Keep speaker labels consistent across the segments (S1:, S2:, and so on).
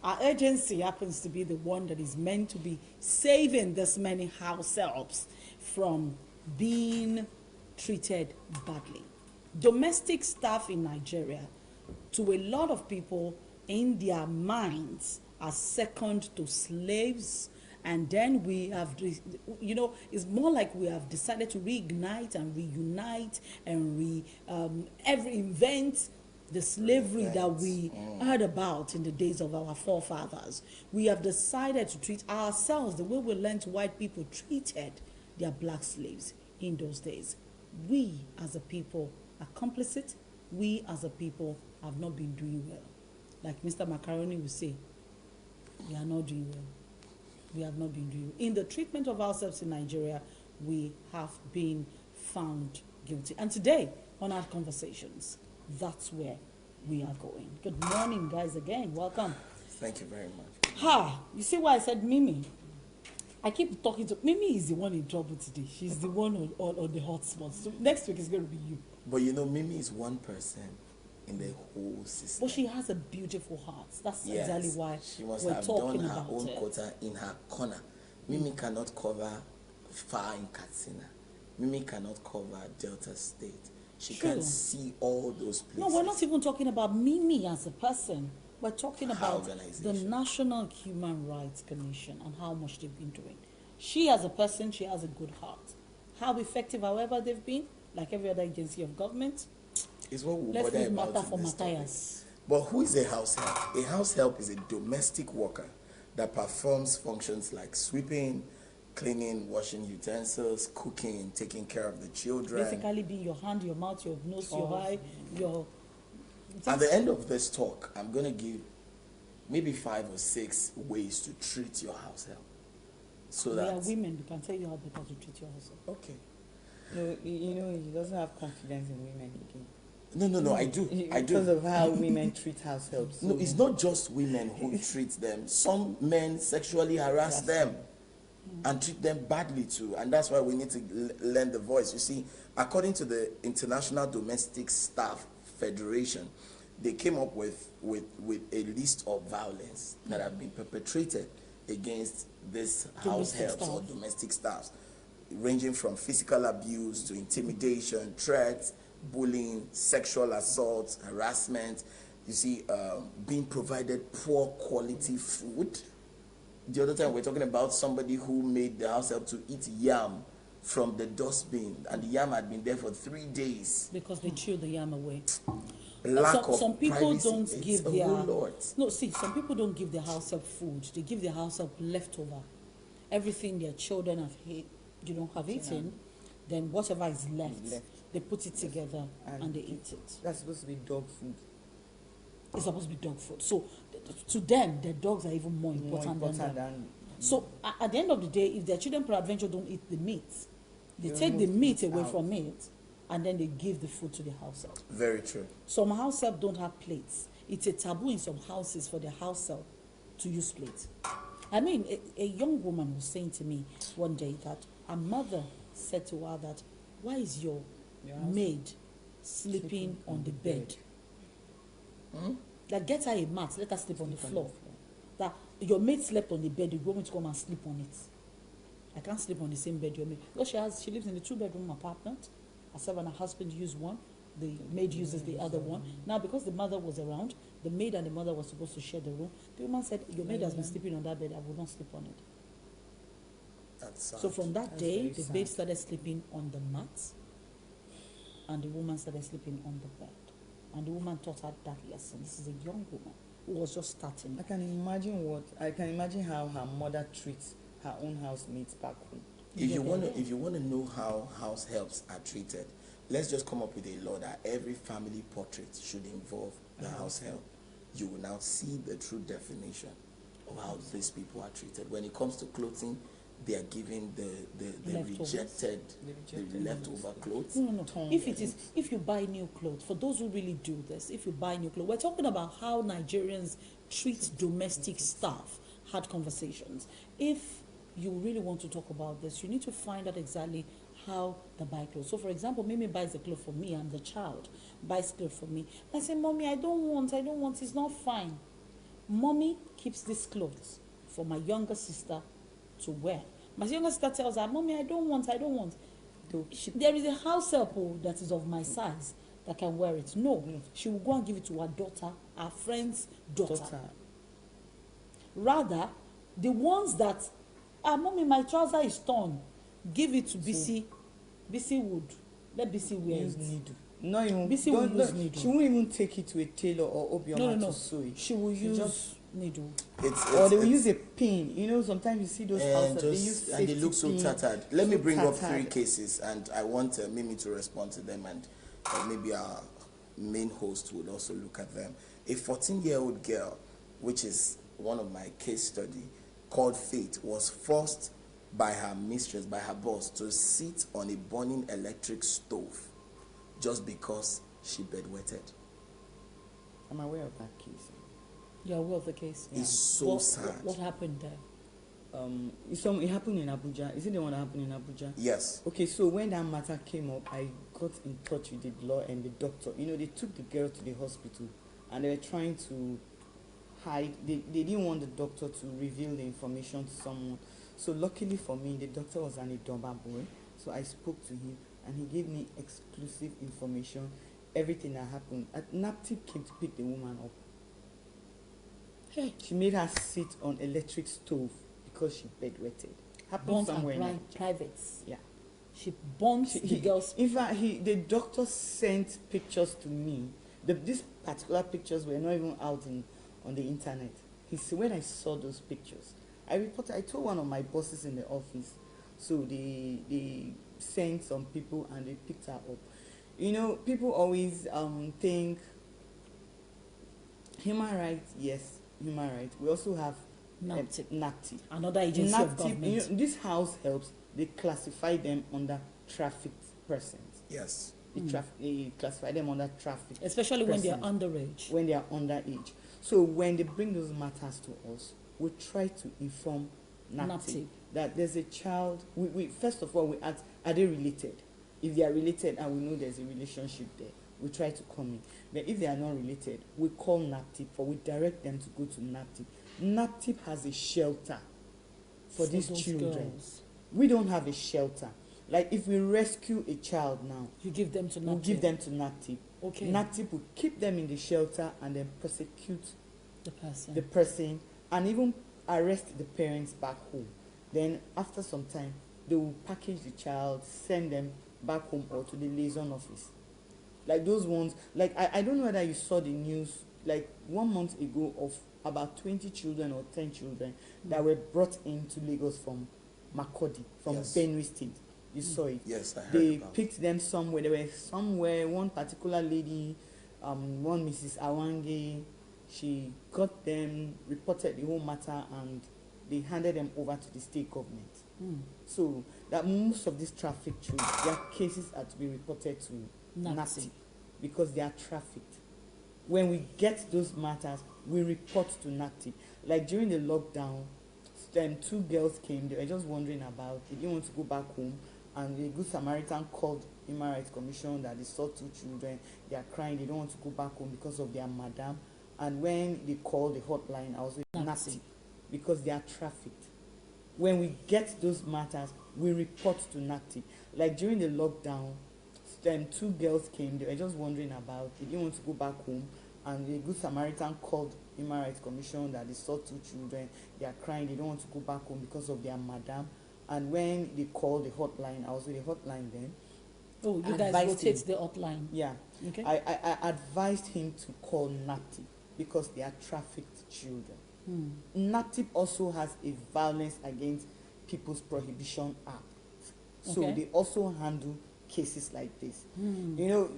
S1: our agency happens to be the one that is meant to be saving this many house helps from being treated badly. Domestic staff in Nigeria, to a lot of people, in their minds, are second to slaves. And then we have, it's more like we have decided to reignite and reunite and reinvent the slavery that we heard about in the days of our forefathers. We have decided to treat ourselves the way we learned white people treated their black slaves in those days. We as a people are complicit. We as a people have not been doing well. Like Mr. Macaroni will say, we are not doing well. We have not been doing well. In the treatment of ourselves in Nigeria, we have been found guilty. And today, on our conversations, that's where we are going. Good morning, guys, again. Welcome.
S2: Thank you very much.
S1: You see why I said Mimi? I keep talking to Mimi. Is the one in trouble today. She's the one on the hot spot. So next week is going to be you.
S2: But Mimi is one person in the whole system.
S1: But she has a beautiful heart. That's exactly why
S2: she must
S1: we're
S2: have
S1: talking
S2: done her
S1: about
S2: own
S1: it.
S2: quota in her corner. Mimi cannot cover far in Katsina. Mimi cannot cover Delta State. She can't see all those places.
S1: No, we're not even talking about Mimi as a person. We're talking about the National Human Rights Commission and how much they've been doing. She as a person, she has a good heart. How effective, however, they've been, like every other agency of government,
S2: is what we'll
S1: let's leave
S2: about
S1: matter for Matthias.
S2: But who is a house help? A house help is a domestic worker that performs functions like sweeping, cleaning, washing utensils, cooking, taking care of the children.
S1: Basically being your hand, your mouth, your nose, your eye, your...
S2: At the end of this talk, I'm going to give maybe 5 or 6 ways to treat your house help. So
S1: we
S2: that
S1: are women, we can tell you how better to treat your house help.
S2: Okay.
S3: No, he doesn't have confidence in women again.
S2: No, I do.
S3: Because of how women treat house helps.
S2: No, it's not just women who treat them. Some men sexually harass them and treat them badly too. And that's why we need to lend the voice. You see, according to the International Domestic Staff Federation, they came up with a list of violence that have been perpetrated against this house helps or domestic staffs, ranging from physical abuse to intimidation, threats, bullying, sexual assault, harassment. You see, being provided poor quality food. The other time we were talking about somebody who made the house help to eat yam from the dustbin, and the yam had been there for 3 days.
S1: Because they threw the yam away.
S2: Some people
S1: privacy. Don't give their...
S2: No,
S1: some people don't give their house help food. They give their house help leftover. Everything their children have eaten, then whatever is left, they put it together and they eat it.
S3: That's supposed to be dog food.
S1: It's supposed to be dog food. So to them, their dogs are even more important than them. So at the end of the day, if their children peradventure don't eat the meat, they take the meat away from it, and then they give the food to the house help.
S2: Very true.
S1: Some house help don't have plates. It's a taboo in some houses for the house help to use plates. I mean, a young woman was saying to me one day that her mother said to her that, why is your maid sleeping on the bed? That get her a mat, let her sleep on the floor. That your maid slept on the bed, you want me to come and sleep on it. I can't sleep on the same bed your maid. Because she lives in a 2-bedroom apartment. Herself and her husband use one. The maid uses the other one. Now, because the mother was around, the maid and the mother were supposed to share the room. The woman said, your maid has been sleeping on that bed, I will not sleep on it.
S2: That's sad.
S1: So from that day, the maid started sleeping on the mat, and the woman started sleeping on the bed. And the woman taught her that lesson. This is a young woman who was just starting.
S3: I can imagine how her mother treats her own housemates back home.
S2: If you want to know how house helps are treated, let's just come up with a law that every family portrait should involve the house help. You will now see the true definition of how these people are treated. When it comes to clothing, they are given the rejected leftover clothes.
S1: No. If you buy new clothes, for those who really do this, if you buy new clothes, we're talking about how Nigerians treat domestic staff. Had conversations. If you really want to talk about this, you need to find out exactly how they buy clothes. So, for example, Mimi buys a clothes for me. I'm the child. Buys clothes for me. I say, Mommy, I don't want. It's not fine. mommy keeps these clothes for my younger sister to wear. My younger sister tells her, mommy, I don't want. There is a house help that is of my size that can wear it. No, she will go and give it to her daughter, her friend's daughter. Rather, the ones that, mommy, my trouser is torn, give it to BC. BC would. Let BC wear
S3: use
S1: it.
S3: needle. Not even.
S1: BC will use needle.
S3: She won't even take it to a tailor or Obioma to sew it.
S1: She will use needle.
S3: Or they will use a pin. You know, sometimes you see those houses, they use
S2: and they look so tattered. Let me bring up 3
S3: tattered.
S2: cases, and I want Mimi to respond to them, and maybe our main host would also look at them. A 14-year-old girl, which is one of my case study, called Faith, was forced by her mistress, by her boss, to sit on a burning electric stove just because she bedwetted.
S3: I'm aware of that case.
S1: You're aware of the case?
S2: It's so sad.
S1: What happened there?
S3: It happened in Abuja. Is it the one that happened in Abuja?
S2: Yes.
S3: Okay, so when that matter came up, I got in touch with the law and the doctor. You know, they took the girl to the hospital and they were trying to hide. They didn't want the doctor to reveal the information to someone. So luckily for me, the doctor was an Idoma boy. So I spoke to him and he gave me exclusive information, everything that happened. NAPTIP came to pick the woman up.
S1: Hey.
S3: She made her sit on electric stove because she bedwetted. Happened
S1: Burnt
S3: somewhere
S1: her
S3: in
S1: privates.
S3: Yeah.
S1: She burnt the girl's.
S3: In fact, the doctor sent pictures to me. These particular pictures were not even out on the internet. He said, when I saw those pictures, I told one of my bosses in the office. So they sent some people and they picked her up. You know, people always think human rights, yes, human rights. We also have NAPTIP.
S1: Another agency of government.
S3: You know, this house helps. They classify them under trafficked persons.
S2: Yes.
S3: They classify them under traffic.
S1: Especially when they are underage.
S3: When they are underage. So when they bring those matters to us, we try to inform NAPTIP that there's a child. We first of all, we ask, are they related? If they are related and we know there's a relationship there, we try to come in. But if they are not related, we call NAPTIP or we direct them to go to NAPTIP. NAPTIP has a shelter for these children.
S1: Girls.
S3: We don't have a shelter. Like if we rescue a child now,
S1: you give them to NAPTIP.
S3: We'll give them to NAPTIP.
S1: Okay.
S3: NAPTIP will keep them in the shelter and then prosecute
S1: the person
S3: and even arrest the parents back home. Then after some time, they will package the child, send them back home or to the liaison office. Like those ones, like I don't know whether you saw the news, like 1 month ago, of about 20 children or 10 children that were brought into Lagos from Makurdi, from Benue State. You saw it.
S2: Yes, I heard
S3: They
S2: about
S3: picked them somewhere. They were somewhere. One particular lady, one Mrs. Awange, she got them, reported the whole matter, and they handed them over to the state government. So that most of these trafficked children, their cases are to be reported to NAPTIP because they are trafficked. When we get those matters, we report to NAPTIP. Like during the lockdown, 2 girls came. They were just wondering about. They didn't want to go back home. And the Good Samaritan called Human Rights Commission that they saw 2 children. They are crying. They don't want to go back home because of their madam. And when they called the hotline, I was with NAPTIP because they are trafficked. When we get those matters, we report to NAPTIP. Like during the lockdown, 2 girls came. They were just wondering about. They didn't want to go back home. And the Good Samaritan called Human Rights Commission that they saw 2 children. They are crying. They don't want to go back home because of their madam. And when they called the hotline, I was with the hotline then.
S1: Oh, you guys rotate the hotline.
S3: Yeah.
S1: Okay.
S3: I advised him to call NAPTIP because they are trafficked children. NAPTIP also has a Violence Against People's Prohibition Act. So they also handle cases like this. You know,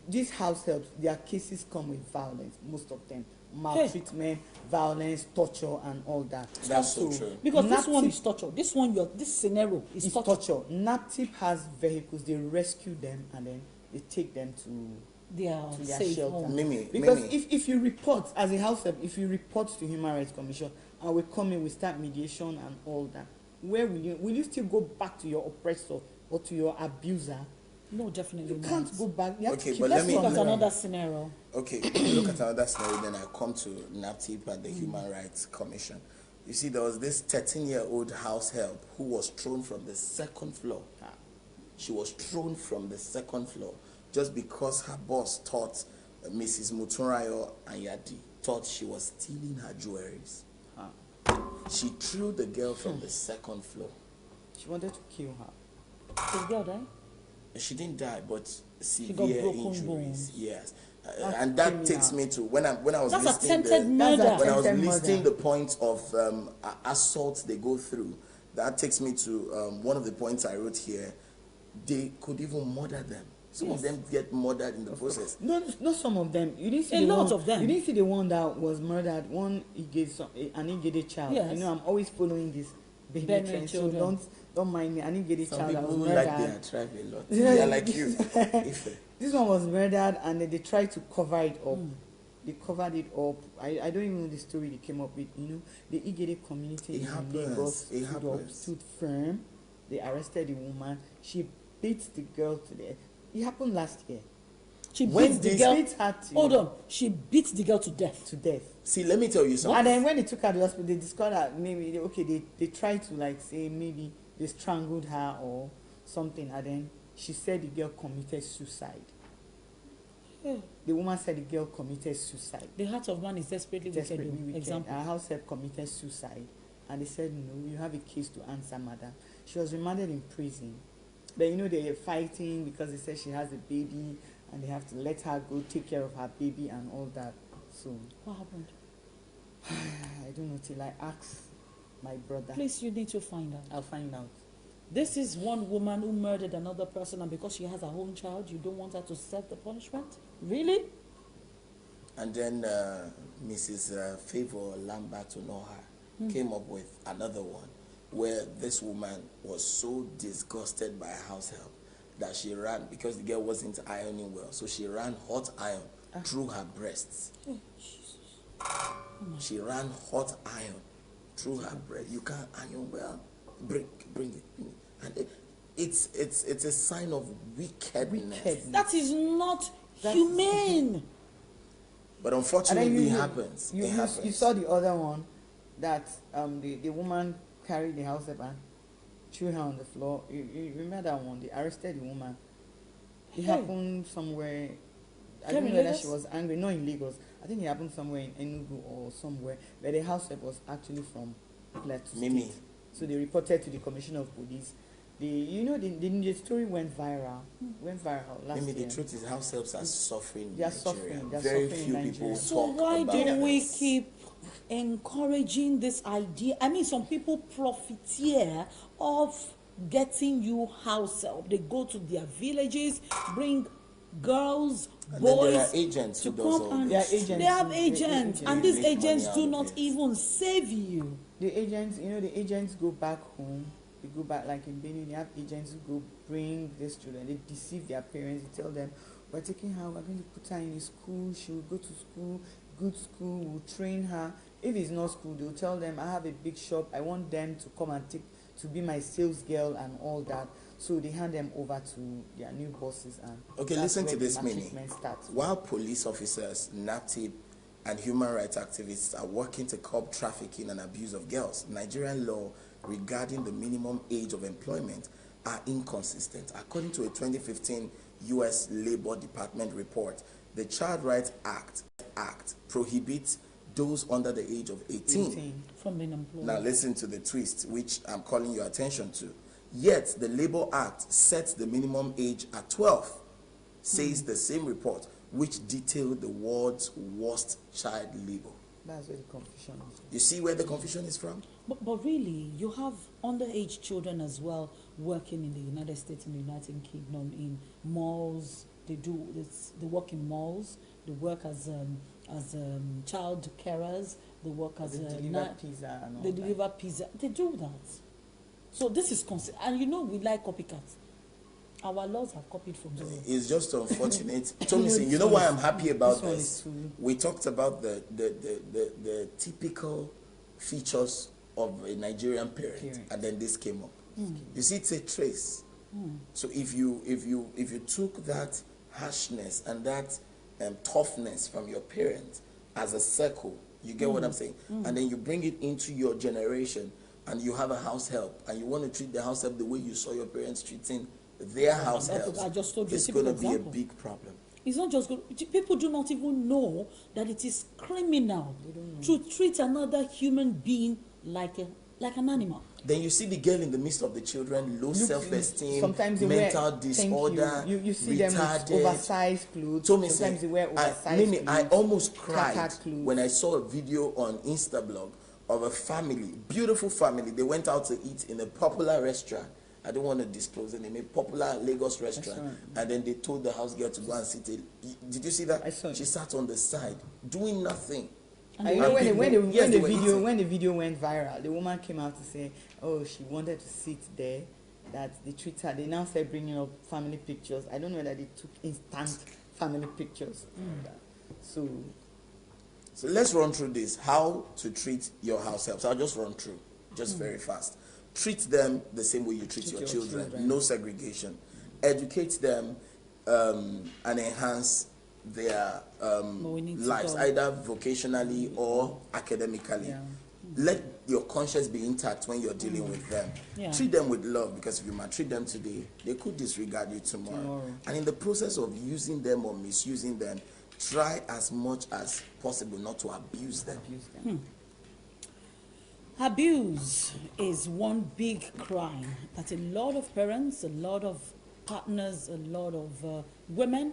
S3: these house helps, their cases come with violence, most of them. Maltreatment, violence, torture, and all that.
S2: That's so true.
S1: Because this one is torture. This scenario is torture.
S3: NAPTIP has vehicles. They rescue them and then they take them to their shelter. Because if you report as a house help, if you report to Human Rights Commission and we come in, we start mediation and all that, where will you still go back to your oppressor or to your abuser
S1: No, definitely
S3: You
S1: not.
S3: can't go back. You have
S2: Okay,
S3: to keep
S2: but
S1: Let's
S2: let me-
S1: look at
S2: let me-
S1: another scenario.
S2: Okay, look at another scenario, then I come to NAPTIP and the Human Rights Commission. You see, there was this 13-year-old house help who was thrown from the second floor. She was thrown from the second floor just because her boss thought, Mrs. Mutunrayo Anyadi thought she was stealing her jewelries. She threw the girl from the second floor.
S3: She wanted to kill her.
S1: Did the girl die?
S2: She didn't die, but
S1: got
S2: severe
S1: broken
S2: injuries.
S1: bones.
S2: Yes,
S3: That's
S2: and that
S3: criminal.
S2: takes me to when I was
S1: That's
S2: listing
S1: attempted
S2: the
S1: murder.
S2: when I was
S3: Attempted
S2: listing
S3: murder.
S2: the points of assaults they go through. That takes me to one of the points I wrote here. They could even murder them. Some of them get murdered in the process.
S3: No, not some of them. You didn't see
S1: A
S3: the
S1: lot
S3: one,
S1: of them.
S3: You didn't see the one that was murdered. One an Igede child.
S1: Yes.
S3: You know, I'm always following this baby
S1: Benue
S3: trend, so
S1: children.
S3: don't mind me. An Igede
S2: Some
S3: child that
S2: people
S3: was
S2: who like
S3: murdered.
S2: their tribe a lot.
S3: Yeah.
S2: They are like you. Ife.
S3: This one was murdered, and then they tried to cover it up. They covered it up. I don't even know the story they came up with. You know, the Igede community
S2: It
S3: in
S2: happens.
S3: Lagos
S2: It
S3: stood up,
S2: happens.
S3: stood firm. They arrested the woman. She beat the girl to death. It happened last year.
S1: She
S2: When
S1: beat the
S2: did-
S1: girl.
S3: Beat her to,
S1: Hold on. She beat the girl to death.
S3: to death.
S2: See, let me tell you something.
S3: And then when they took her to the hospital, they discovered that maybe they tried to like say maybe they strangled her or something, and then she said the girl committed suicide.
S1: Yeah.
S3: The woman said the girl committed suicide.
S1: The heart of man is desperately
S3: Desperately
S1: wicked.
S3: wicked.
S1: Example.
S3: Her house help committed suicide, and they said no, you have a case to answer, madam. She was remanded in prison. But you know they are fighting because they said she has a baby and they have to let her go take care of her baby and all that. So
S1: What happened?
S3: I don't know till I ask my brother.
S1: Please, you need to find out.
S3: I'll find out.
S1: This is one woman who murdered another person, and because she has her own child, you don't want her to serve the punishment? Really?
S2: And then Mrs. Favor Lambert Onoha came up with another one where this woman was so disgusted by her house help that she ran, because the girl wasn't ironing well, so she ran hot iron through her breasts. She ran hot iron through her breast. You can't iron well. Bring it. And it's a sign of wickedness.
S1: That is not
S3: That's-
S1: humane.
S2: But
S3: And then
S2: unfortunately, it happens.
S3: You,
S2: It
S3: you,
S2: happens.
S3: you saw the other one that the woman carried the house up and threw her on the floor. You remember that one? They arrested the woman. It
S1: Hey.
S3: happened somewhere. I
S1: Came
S3: don't
S1: in
S3: know whether
S1: Lagos?
S3: she was angry. Not in Lagos. I think it happened somewhere in Enugu or somewhere. But the house help was actually from Plateau
S2: Mimi.
S3: State. So they reported to the Commissioner of Police. The story went viral. Went viral last
S2: Maybe
S3: year.
S2: the truth is house helps are suffering in
S3: They are
S2: Nigeria.
S3: suffering. They are
S2: Very
S3: suffering
S2: few
S3: in
S2: people
S3: Nigeria.
S1: So
S2: talk
S1: why
S2: about
S1: do we
S2: this.
S1: keep encouraging this idea? I mean, some people profiteer of getting you house help. They go to their villages, bring girls,
S2: And then there
S1: boys
S2: are agents
S1: to
S2: who does
S1: come
S2: all
S1: and
S3: They are
S2: this.
S3: agents.
S1: they have
S3: They-
S1: agents,
S3: they
S1: and
S2: make
S1: these
S2: money
S1: agents
S2: out
S1: do
S2: of
S1: not
S2: it.
S1: even save you.
S3: The agents go back home. They go back, like in Benin, they have agents who go bring these children. They deceive their parents. They tell them, we're taking her, we're going to put her in a school. She will go to school, good school, we'll train her. If it's not school, they'll tell them, I have a big shop. I want them to come and to be my sales girl and all that. So they hand them over to their new bosses. And
S2: Okay,
S3: that's
S2: listen
S3: where
S2: to
S3: the
S2: this, Minnie.
S3: maltreatment starts.
S2: While police officers, NAPTIP, and human rights activists are working to curb trafficking and abuse of girls, Nigerian law regarding the minimum age of employment are inconsistent. According to a 2015 U.S. Labor Department report, the Child Rights Act prohibits those under the age of 18.
S1: From being employed.
S2: Now listen to the twist, which I'm calling your attention to. Yet the Labor Act sets the minimum age at 12, says the same report, which detailed the world's worst child labor.
S3: That's where the confusion is.
S2: You see where the confusion is from?
S1: But really, you have underage children as well working in the United States and the United Kingdom in malls. They do this. They work in malls. They work as child carers. They work as
S3: They deliver pizza and all
S1: they
S3: that.
S1: deliver pizza. They do that. So this is and you know we like copycats. Our laws have copied from them.
S2: It's just unfortunate. Tomlinson, you know why I'm happy about
S3: This one
S2: this?
S3: is too-
S2: We talked about the typical features of a Nigerian parent, and then this came up. You see, it's a trace. So if you took that harshness and that toughness from your parents as a circle, you get what I'm saying, and then you bring it into your generation, and you have a house help, and you want to treat the house help the way you saw your parents treating their house help,
S1: I just told you
S2: it's
S1: a
S2: going to
S1: typical
S2: be a
S1: example.
S2: big problem.
S1: It's not just good. People do not even know that it is criminal to treat another human being like an animal.
S2: Then you see the girl in the midst of the children, low self-esteem,
S3: sometimes they
S2: mental
S3: wear,
S2: disorder,
S3: you see them with oversized clothes.
S2: Told me,
S3: Sometimes they wear oversized
S2: Mimi,
S3: clothes.
S2: I almost cried
S3: clothes.
S2: when I saw a video on Instablog of a family, beautiful family. They went out to eat in a popular restaurant. I don't want to disclose the name, a popular Lagos restaurant. And then they told the house girl to go and sit. Did you see that?
S3: I saw it.
S2: She sat on the side, doing nothing.
S3: And you know when the video went viral, the woman came out to say, oh, she wanted to sit there, that they treat her. They now start bringing up family pictures. I don't know whether they took instant family pictures. So
S2: let's run through this. How to treat your house helps. I'll just run through, just very fast. Treat them the same way you treat your children. No segregation. Educate them and enhance their lives, either vocationally or academically. Let your conscience be intact when you're dealing with them. Treat them with love, because if you maltreat them today, they could disregard you tomorrow. And in the process of using them or misusing them, try as much as possible not to abuse them.
S1: Abuse is one big crime that a lot of parents, a lot of partners, a lot of women,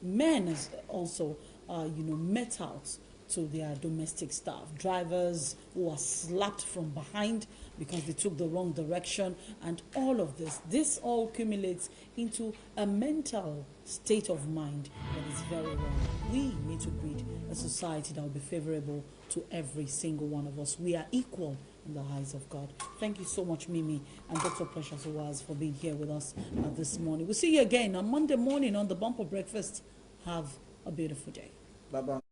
S1: men also, met out to their domestic staff. Drivers who are slapped from behind because they took the wrong direction, and all of this all accumulates into a mental state of mind that is very wrong. We need to create a society that will be favorable to every single one of us. We are equal in the eyes of God. Thank you so much, Mimi and Dr. Precious Owaz, for being here with us this morning. We'll see you again on Monday morning on the Bumper Breakfast. Have a beautiful day.
S2: Bye-bye.